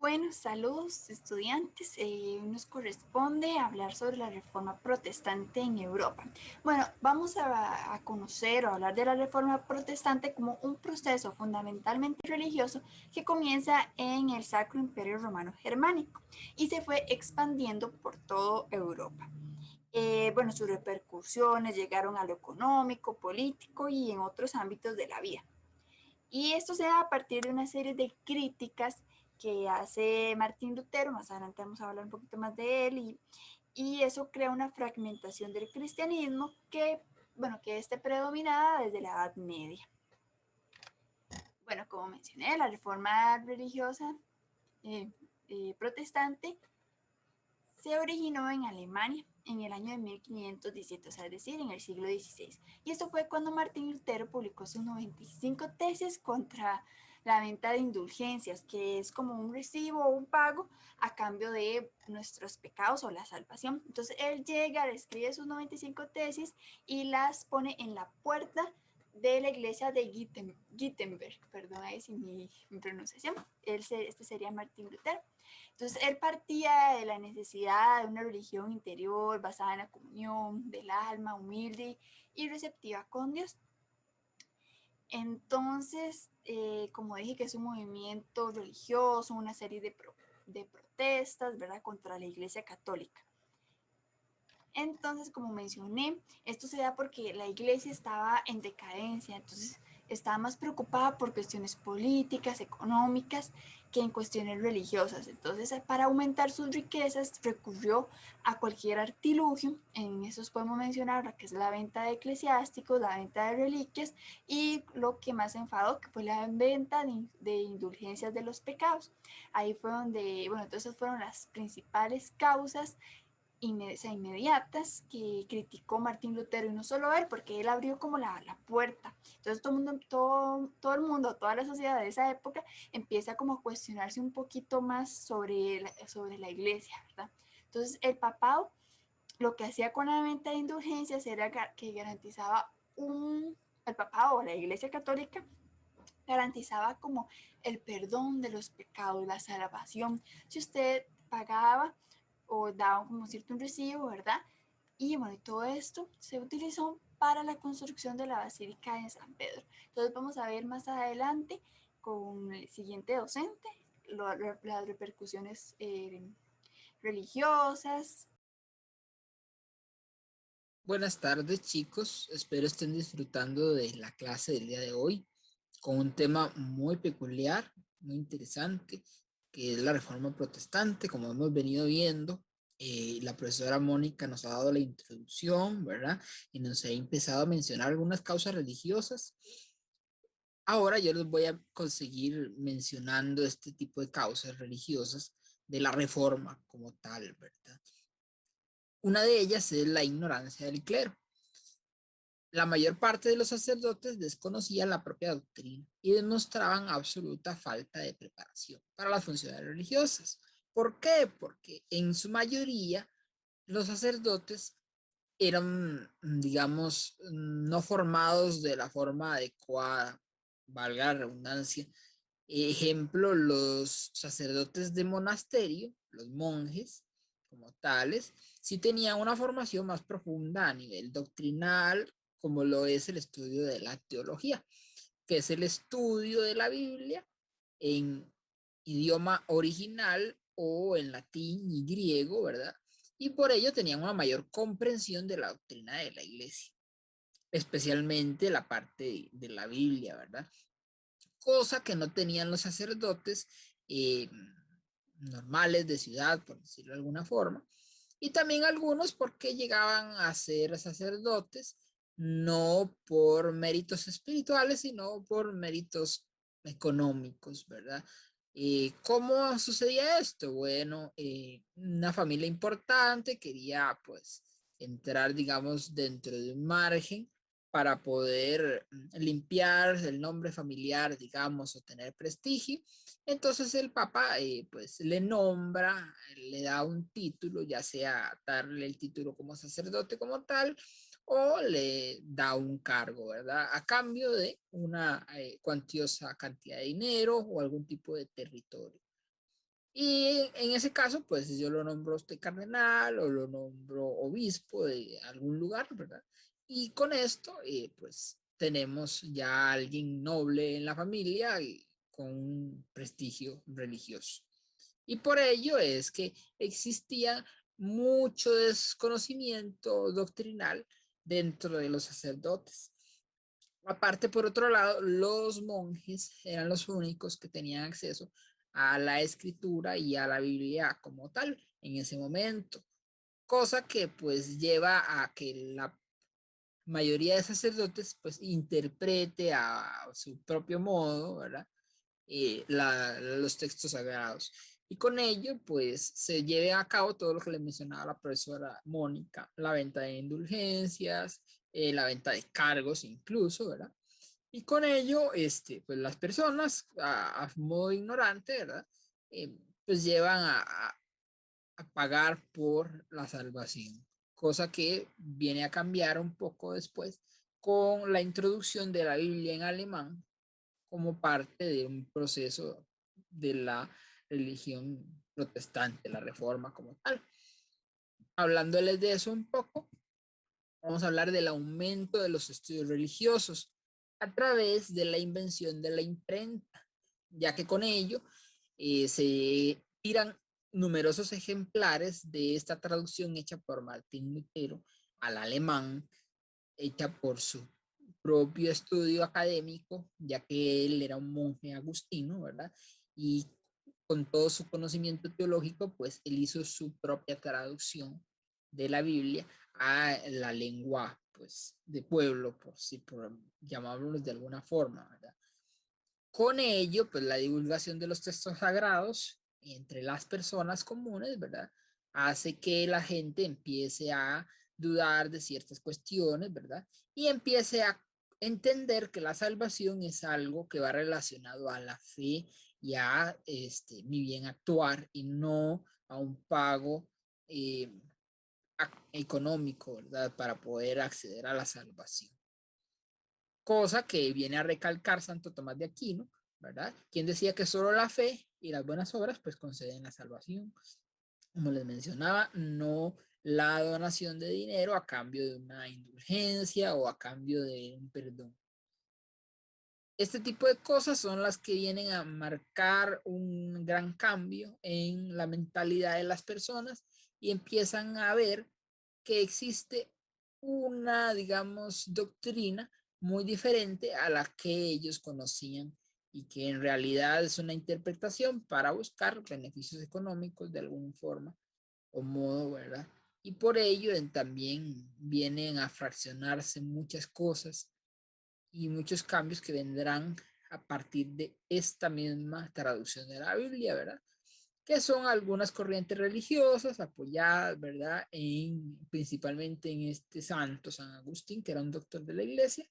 Bueno, saludos estudiantes. Nos corresponde hablar sobre la Reforma Protestante en Europa. Bueno, vamos a conocer o hablar de la Reforma Protestante como un proceso fundamentalmente religioso que comienza en el Sacro Imperio Romano Germánico y se fue expandiendo por toda Europa. Bueno, sus repercusiones llegaron a lo económico, político y en otros ámbitos de la vida. Y esto se da a partir de una serie de críticas que hace Martín Lutero. Más adelante vamos a hablar un poquito más de él, y eso crea una fragmentación del cristianismo que esté predominada desde la Edad Media. Bueno, como mencioné, la reforma religiosa eh, protestante se originó en Alemania en el año de 1517, o sea, es decir, en el siglo XVI. Y esto fue cuando Martín Lutero publicó sus 95 tesis contra la venta de indulgencias, que es como un recibo o un pago a cambio de nuestros pecados o la salvación. Entonces él llega, escribe sus 95 tesis y las pone en la puerta de la iglesia de Wittenberg, perdón ahí si mi pronunciación. Este sería Martín Lutero. Entonces él partía de la necesidad de una religión interior basada en la comunión del alma, humilde y receptiva con Dios. Entonces, como dije, que es un movimiento religioso, una serie de protestas, ¿verdad?, contra la Iglesia Católica. Entonces, como mencioné, esto se da porque la iglesia estaba en decadencia, entonces estaba más preocupada por cuestiones políticas, económicas, que en cuestiones religiosas. Entonces, para aumentar sus riquezas, recurrió a cualquier artilugio. En esos podemos mencionar lo que es la venta de eclesiásticos, la venta de reliquias y lo que más enfadó, que fue la venta de indulgencias de los pecados. Ahí fue donde, bueno, entonces fueron las principales causas inmediatas que criticó Martín Lutero, y no solo él, porque él abrió como la puerta. Entonces todo el mundo, toda la sociedad de esa época empieza como a cuestionarse un poquito más sobre la iglesia, ¿verdad? Entonces el papado lo que hacía con la venta de indulgencias era que garantizaba el papado o la iglesia católica garantizaba como el perdón de los pecados, la salvación. Si usted pagaba o daba como cierto un recibo, ¿verdad? Y bueno, y todo esto se utilizó para la construcción de la Basílica de San Pedro. Entonces vamos a ver más adelante con el siguiente docente las repercusiones religiosas. Buenas tardes, chicos. Espero estén disfrutando de la clase del día de hoy con un tema muy peculiar, muy interesante, que es la Reforma Protestante. Como hemos venido viendo, la profesora Mónica nos ha dado la introducción, ¿verdad? Y nos ha empezado a mencionar algunas causas religiosas. Ahora yo les voy a conseguir mencionando este tipo de causas religiosas de la Reforma como tal, ¿verdad? Una de ellas es la ignorancia del clero. La mayor parte de los sacerdotes desconocían la propia doctrina y demostraban absoluta falta de preparación para las funciones religiosas. ¿Por qué? Porque en su mayoría los sacerdotes eran, digamos, no formados de la forma adecuada, valga la redundancia. Ejemplo, los sacerdotes de monasterio, los monjes como tales, sí tenían una formación más profunda a nivel doctrinal, como lo es el estudio de la teología, que es el estudio de la Biblia en idioma original o en latín y griego, ¿verdad? Y por ello tenían una mayor comprensión de la doctrina de la iglesia, especialmente la parte de la Biblia, ¿verdad? Cosa que no tenían los sacerdotes eh, normales de ciudad, por decirlo de alguna forma, y también algunos porque llegaban a ser sacerdotes no por méritos espirituales, sino por méritos económicos, ¿verdad? ¿Cómo sucedía esto? Bueno, una familia importante quería pues entrar, digamos, dentro de un margen para poder limpiar el nombre familiar, digamos, o tener prestigio. Entonces el Papa pues le nombra, le da un título, ya sea darle el título como sacerdote como tal, o le da un cargo, ¿verdad? A cambio de una cuantiosa cantidad de dinero o algún tipo de territorio. Y en ese caso, pues yo lo nombro a usted cardenal o lo nombro obispo de algún lugar, ¿verdad? Y con esto, pues tenemos ya a alguien noble en la familia y con un prestigio religioso. Y por ello es que existía mucho desconocimiento doctrinal dentro de los sacerdotes. Aparte, por otro lado, los monjes eran los únicos que tenían acceso a la escritura y a la Biblia como tal en ese momento, cosa que pues lleva a que la mayoría de sacerdotes pues interprete a su propio modo, ¿verdad? Los textos sagrados. Y con ello, pues, se lleve a cabo todo lo que le mencionaba la profesora Mónica, la venta de indulgencias, la venta de cargos incluso, ¿verdad? Y con ello, pues las personas a modo ignorante, ¿verdad? Pues llevan a pagar por la salvación, cosa que viene a cambiar un poco después con la introducción de la Biblia en alemán como parte de un proceso de la religión protestante, la reforma como tal. Hablándoles de eso un poco, vamos a hablar del aumento de los estudios religiosos a través de la invención de la imprenta, ya que con ello se tiran numerosos ejemplares de esta traducción hecha por Martín Lutero al alemán, hecha por su propio estudio académico, ya que él era un monje agustino, ¿verdad? Y con todo su conocimiento teológico, pues él hizo su propia traducción de la Biblia a la lengua, pues, de pueblo, por llamarlos de alguna forma, ¿verdad? Con ello, pues la divulgación de los textos sagrados entre las personas comunes, ¿verdad? Hace que la gente empiece a dudar de ciertas cuestiones, ¿verdad? Y empiece a entender que la salvación es algo que va relacionado a la fe y a mi bien actuar y no a un pago eh, económico, ¿verdad? Para poder acceder a la salvación. Cosa que viene a recalcar Santo Tomás de Aquino, ¿verdad? Quien decía que solo la fe y las buenas obras pues conceden la salvación. Como les mencionaba, no la donación de dinero a cambio de una indulgencia o a cambio de un perdón. Este tipo de cosas son las que vienen a marcar un gran cambio en la mentalidad de las personas y empiezan a ver que existe una, digamos, doctrina muy diferente a la que ellos conocían y que en realidad es una interpretación para buscar beneficios económicos de alguna forma o modo, ¿verdad? Y por ello también vienen a fraccionarse muchas cosas y muchos cambios que vendrán a partir de esta misma traducción de la Biblia, ¿verdad? Que son algunas corrientes religiosas apoyadas, ¿verdad? Principalmente en este santo, San Agustín, que era un doctor de la iglesia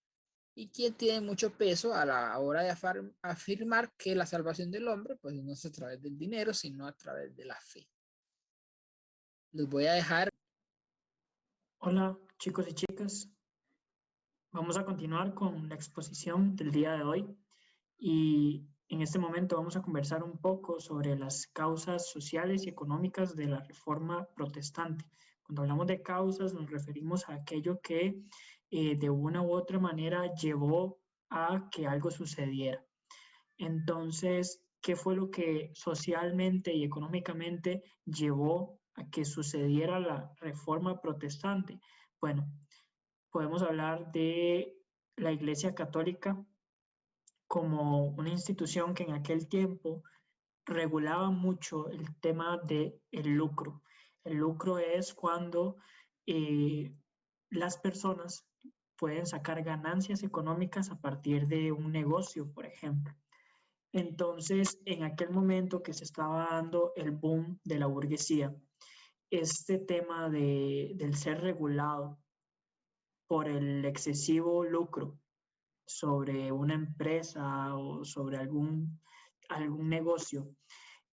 y quien tiene mucho peso a la hora de afirmar que la salvación del hombre, pues no es a través del dinero, sino a través de la fe. Los voy a dejar. Hola chicos y chicas, vamos a continuar con la exposición del día de hoy y en este momento vamos a conversar un poco sobre las causas sociales y económicas de la Reforma Protestante. Cuando hablamos de causas nos referimos a aquello que de una u otra manera llevó a que algo sucediera. Entonces, ¿qué fue lo que socialmente y económicamente llevó a que sucediera la Reforma Protestante? Bueno, podemos hablar de la Iglesia Católica como una institución que en aquel tiempo regulaba mucho el tema del lucro. El lucro es cuando las personas pueden sacar ganancias económicas a partir de un negocio, por ejemplo. Entonces, en aquel momento que se estaba dando el boom de la burguesía, este tema del ser regulado por el excesivo lucro sobre una empresa o sobre algún negocio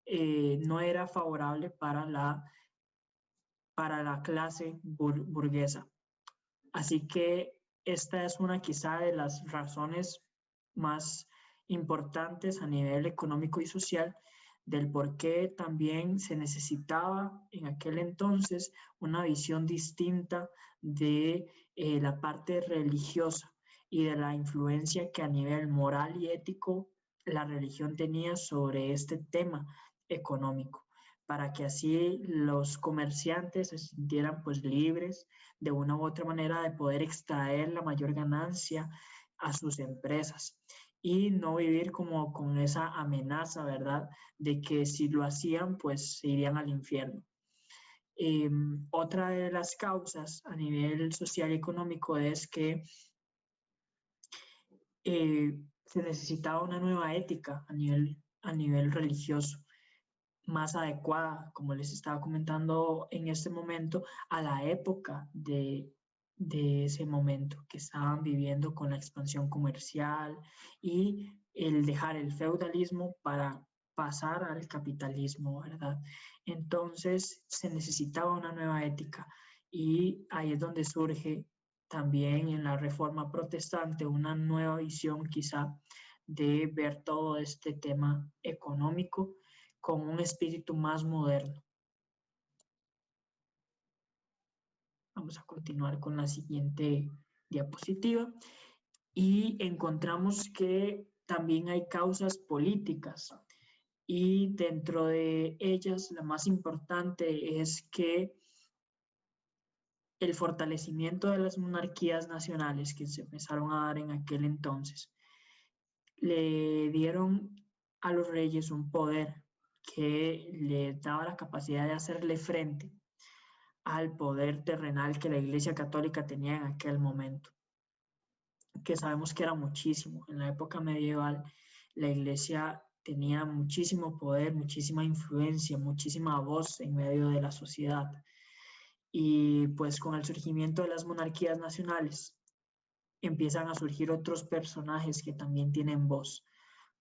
no era favorable para la clase burguesa. Así que esta es una quizá de las razones más importantes a nivel económico y social del por qué también se necesitaba en aquel entonces una visión distinta de la parte religiosa y de la influencia que a nivel moral y ético la religión tenía sobre este tema económico, para que así los comerciantes se sintieran pues libres de una u otra manera de poder extraer la mayor ganancia a sus empresas y no vivir como con esa amenaza, ¿verdad? De que si lo hacían, pues se irían al infierno. Otra de las causas a nivel social y económico es que se necesitaba una nueva ética a nivel religioso, más adecuada, como les estaba comentando en este momento, a la época de ese momento que estaban viviendo con la expansión comercial y el dejar el feudalismo para pasar al capitalismo, ¿verdad? Entonces se necesitaba una nueva ética y ahí es donde surge también en la Reforma Protestante una nueva visión quizá de ver todo este tema económico con un espíritu más moderno. Vamos a continuar con la siguiente diapositiva y encontramos que también hay causas políticas y dentro de ellas la más importante es que el fortalecimiento de las monarquías nacionales que se empezaron a dar en aquel entonces le dieron a los reyes un poder que les daba la capacidad de hacerle frente al poder terrenal que la Iglesia Católica tenía en aquel momento, que sabemos que era muchísimo. En la época medieval, la Iglesia tenía muchísimo poder, muchísima influencia, muchísima voz en medio de la sociedad. Y pues con el surgimiento de las monarquías nacionales, empiezan a surgir otros personajes que también tienen voz,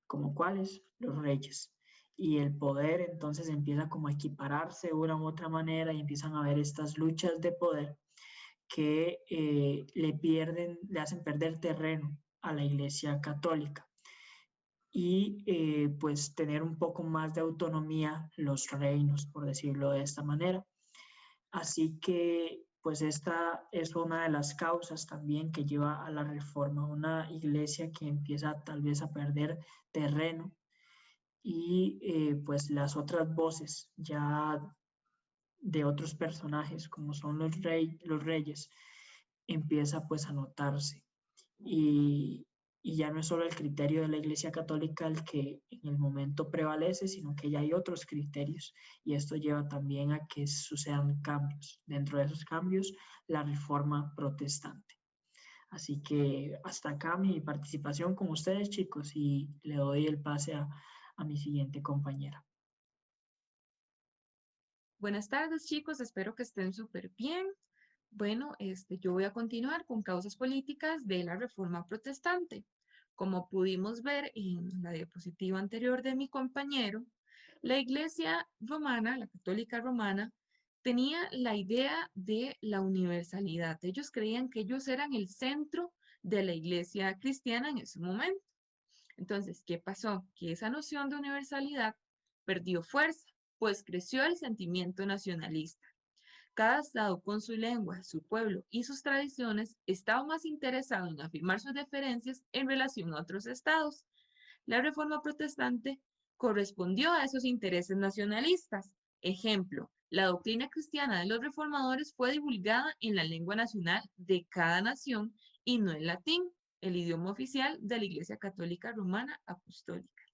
como cuáles, los reyes. Y el poder entonces empieza como a equipararse de una u otra manera y empiezan a haber estas luchas de poder que le hacen perder terreno a la Iglesia Católica y pues tener un poco más de autonomía los reinos, por decirlo de esta manera. Así que pues esta es una de las causas también que lleva a la reforma, una iglesia que empieza tal vez a perder terreno y pues las otras voces ya de otros personajes como son los reyes empieza pues a notarse y ya no es solo el criterio de la Iglesia Católica el que en el momento prevalece, sino que ya hay otros criterios y esto lleva también a que sucedan cambios. Dentro de esos cambios, la reforma protestante. Así que hasta acá mi participación con ustedes, chicos, y le doy el pase a mi siguiente compañera. Buenas tardes, chicos. Espero que estén súper bien. Bueno, yo voy a continuar con causas políticas de la Reforma Protestante. Como pudimos ver en la diapositiva anterior de mi compañero, la Iglesia romana, la Católica Romana, tenía la idea de la universalidad. Ellos creían que ellos eran el centro de la Iglesia cristiana en ese momento. Entonces, ¿qué pasó? Que esa noción de universalidad perdió fuerza, pues creció el sentimiento nacionalista. Cada estado con su lengua, su pueblo y sus tradiciones estaba más interesado en afirmar sus diferencias en relación a otros estados. La Reforma Protestante correspondió a esos intereses nacionalistas. Ejemplo, la doctrina cristiana de los reformadores fue divulgada en la lengua nacional de cada nación y no en latín, el idioma oficial de la Iglesia Católica Romana Apostólica.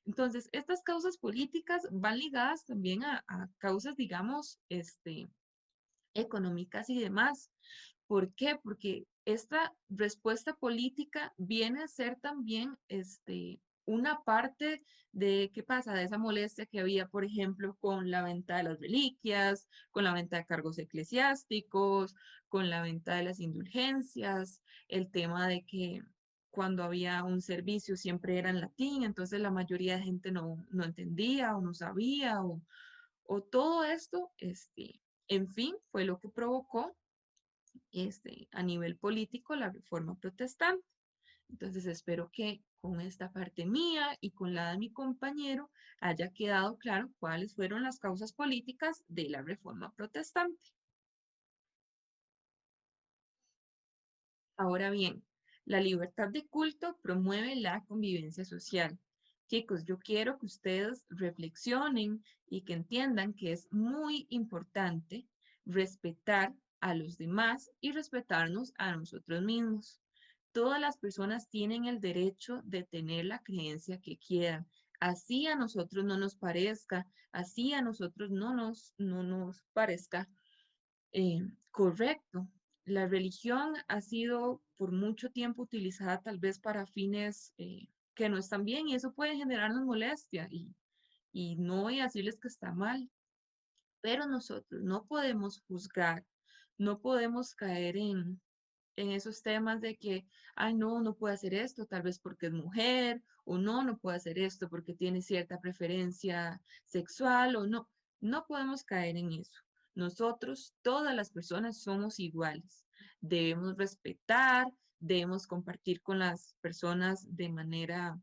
Entonces, estas causas políticas van ligadas también a causas, digamos, económicas y demás. ¿Por qué? Porque esta respuesta política viene a ser también una parte de, ¿qué pasa? De esa molestia que había, por ejemplo, con la venta de las reliquias, con la venta de cargos eclesiásticos, con la venta de las indulgencias, el tema de que cuando había un servicio siempre era en latín, entonces la mayoría de gente no entendía o no sabía o todo esto, en fin, fue lo que provocó a nivel político la Reforma Protestante. Entonces espero que con esta parte mía y con la de mi compañero haya quedado claro cuáles fueron las causas políticas de la Reforma Protestante. Ahora bien, la libertad de culto promueve la convivencia social. Chicos, yo quiero que ustedes reflexionen y que entiendan que es muy importante respetar a los demás y respetarnos a nosotros mismos. Todas las personas tienen el derecho de tener la creencia que quieran. Así a nosotros no nos parezca, así a nosotros no nos parezca correcto. La religión ha sido por mucho tiempo utilizada tal vez para fines que no están bien y eso puede generarnos molestia y no voy a decirles que está mal, pero nosotros no podemos juzgar, no podemos caer en esos temas de que, ay, no, no puede hacer esto, tal vez porque es mujer, o no, no puede hacer esto porque tiene cierta preferencia sexual, o no, no podemos caer en eso. Nosotros, todas las personas, somos iguales. Debemos respetar, debemos compartir con las personas de manera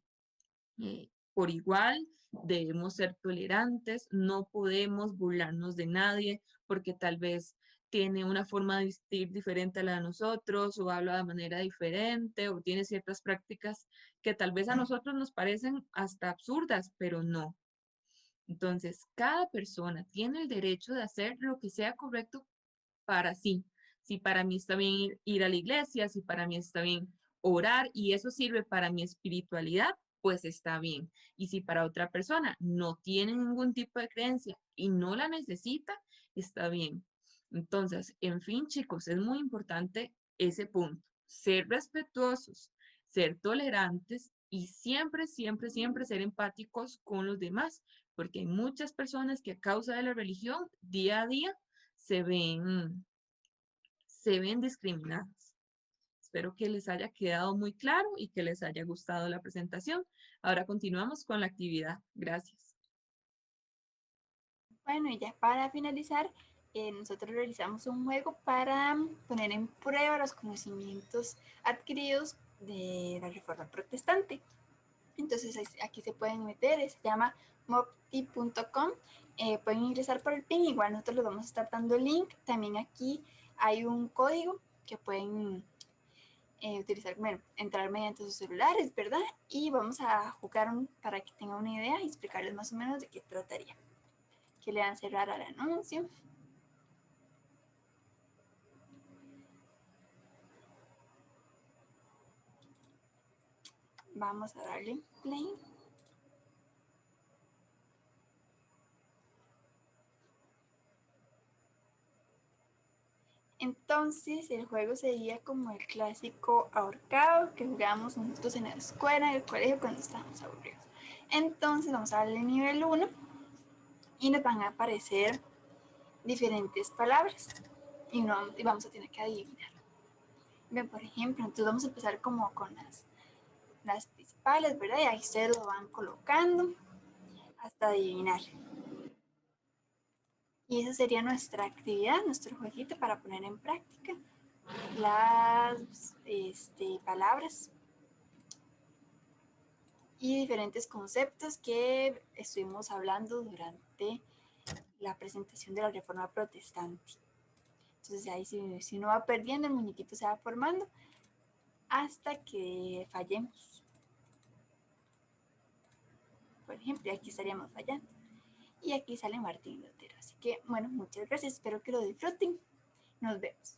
por igual, debemos ser tolerantes, no podemos burlarnos de nadie porque tal vez tiene una forma de vestir diferente a la de nosotros o habla de manera diferente o tiene ciertas prácticas que tal vez a nosotros nos parecen hasta absurdas, pero no. Entonces, cada persona tiene el derecho de hacer lo que sea correcto para sí. Si para mí está bien ir a la iglesia, si para mí está bien orar y eso sirve para mi espiritualidad, pues está bien. Y si para otra persona no tiene ningún tipo de creencia y no la necesita, está bien. Entonces, en fin, chicos, es muy importante ese punto. Ser respetuosos, ser tolerantes y siempre, siempre, siempre ser empáticos con los demás, porque hay muchas personas que a causa de la religión, día a día, se ven discriminadas. Espero que les haya quedado muy claro y que les haya gustado la presentación. Ahora continuamos con la actividad. Gracias. Bueno, y ya para finalizar, nosotros realizamos un juego para poner en prueba los conocimientos adquiridos de la Reforma Protestante. Entonces aquí se pueden meter, se llama mopti.com, pueden ingresar por el PIN, igual nosotros les vamos a estar dando el link. También aquí hay un código que pueden utilizar, bueno, entrar mediante sus celulares, ¿verdad? Y vamos a jugar para que tengan una idea y explicarles más o menos de qué trataría. Que le dan cerrar al anuncio. Vamos a darle play. Entonces el juego sería como el clásico ahorcado que jugamos nosotros en la escuela, en el colegio cuando estábamos aburridos. Entonces vamos a darle nivel 1 y nos van a aparecer diferentes palabras y vamos a tener que adivinar. Bien, por ejemplo, entonces vamos a empezar como con las principales, ¿verdad? Y ahí ustedes lo van colocando hasta adivinar. Y esa sería nuestra actividad, nuestro jueguito para poner en práctica las palabras y diferentes conceptos que estuvimos hablando durante la presentación de la Reforma Protestante. Entonces ahí si uno va perdiendo, el muñequito se va formando hasta que fallemos. Por ejemplo, aquí estaríamos fallando. Y aquí sale Martín Lutero. Así que, bueno, muchas gracias. Espero que lo disfruten. Nos vemos.